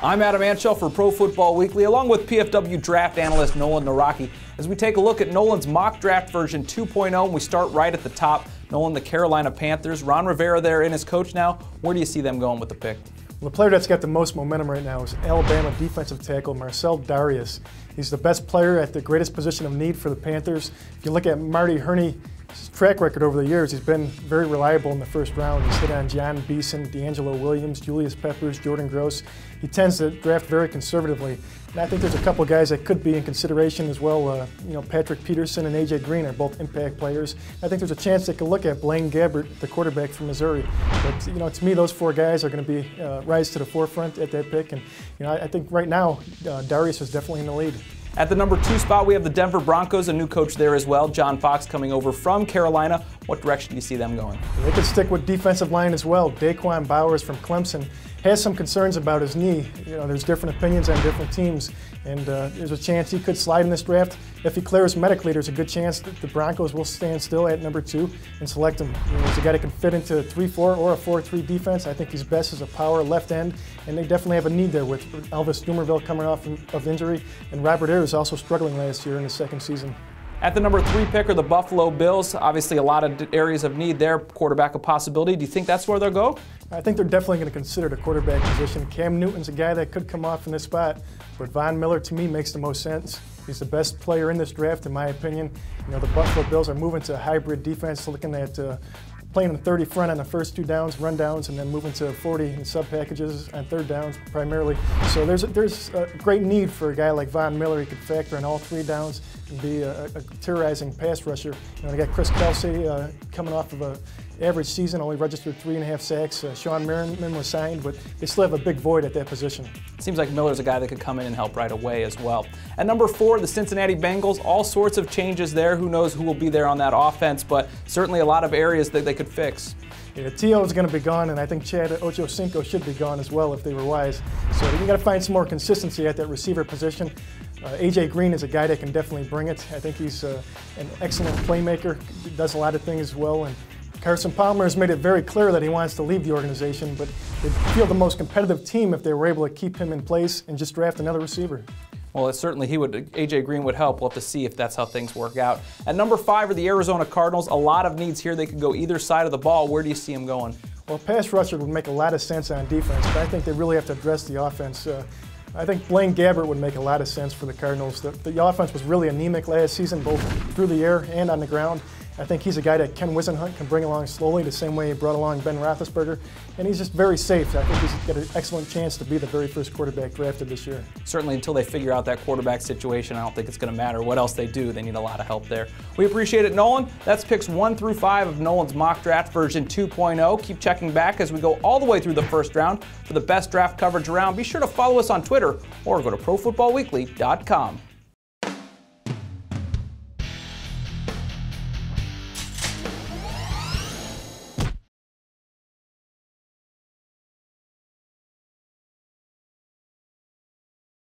I'm Adam Anshel for Pro Football Weekly, along with PFW draft analyst Nolan Nawrocki, as we take a look at Nolan's mock draft version 2.0, and we start right at the top. Nolan, the Carolina Panthers. Ron Rivera there in as coach now. Where do you see them going with the pick? Well, the player that's got the most momentum right now is Alabama defensive tackle Marcel Darius. He's the best player at the greatest position of need for the Panthers. If you look at Marty Herney's track record over the years, he's been very reliable in the first round. He's hit on John Beeson, D'Angelo Williams, Julius Peppers, Jordan Gross. He tends to draft very conservatively. And I think there's a couple guys that could be in consideration as well. Patrick Peterson and A.J. Green are both impact players. I think there's a chance they could look at Blaine Gabbert, the quarterback from Missouri. But to me, those four guys are going to be rise to the forefront at that pick. And I think right now, Darius is definitely in the lead. At the number 2 spot, we have the Denver Broncos, a new coach there as well. John Fox coming over from Carolina. What direction do you see them going? They could stick with defensive line as well. Daquan Bowers from Clemson has some concerns about his knee. There's different opinions on different teams, and there's a chance he could slide in this draft. If he clears medically, there's a good chance that the Broncos will stand still at number 2 and select him. He's a guy that can fit into a 3-4 or a 4-3 defense. I think he's best as a power left end, and they definitely have a need there with Elvis Dumervil coming off of injury, and Robert Ayers also struggling last year in his second season. At the number 3 pick are the Buffalo Bills. Obviously a lot of areas of need there. Quarterback a possibility. Do you think that's where they'll go? I think they're definitely going to consider the quarterback position. Cam Newton's a guy that could come off in this spot, but Von Miller to me makes the most sense. He's the best player in this draft in my opinion. The Buffalo Bills are moving to a hybrid defense, looking at playing in the 30 front on the first 2 downs, run downs, and then moving to 40 in sub packages on 3rd downs primarily. So there's a great need for a guy like Von Miller. He could factor in all 3 downs and be a terrorizing pass rusher. They got Chris Kelsey coming off of an average season, only registered 3.5 sacks. Sean Merriman was signed, but they still have a big void at that position. It seems like Miller's a guy that could come in and help right away as well. At number 4, the Cincinnati Bengals. All sorts of changes there. Who knows who will be there on that offense, but certainly a lot of areas that they could fix. Yeah, T.O. is going to be gone, and I think Chad Ochocinco should be gone as well if they were wise. So you got to find some more consistency at that receiver position. A.J. Green is a guy that can definitely bring it. I think he's an excellent playmaker, does a lot of things well. And Carson Palmer has made it very clear that he wants to leave the organization, but they'd feel the most competitive team if they were able to keep him in place and just draft another receiver. Well, certainly A.J. Green would help. We'll have to see if that's how things work out. At number 5 are the Arizona Cardinals. A lot of needs here. They could go either side of the ball. Where do you see them going? Well, pass rusher would make a lot of sense on defense, but I think they really have to address the offense. I think Blaine Gabbert would make a lot of sense for the Cardinals. The offense was really anemic last season, both through the air and on the ground. I think he's a guy that Ken Wisenhunt can bring along slowly, the same way he brought along Ben Roethlisberger, and he's just very safe. I think he's got an excellent chance to be the very first quarterback drafted this year. Certainly until they figure out that quarterback situation, I don't think it's going to matter what else they do. They need a lot of help there. We appreciate it, Nolan. That's picks 1 through 5 of Nolan's mock draft version 2.0. Keep checking back as we go all the way through the first round for the best draft coverage around. Be sure to follow us on Twitter or go to ProFootballWeekly.com.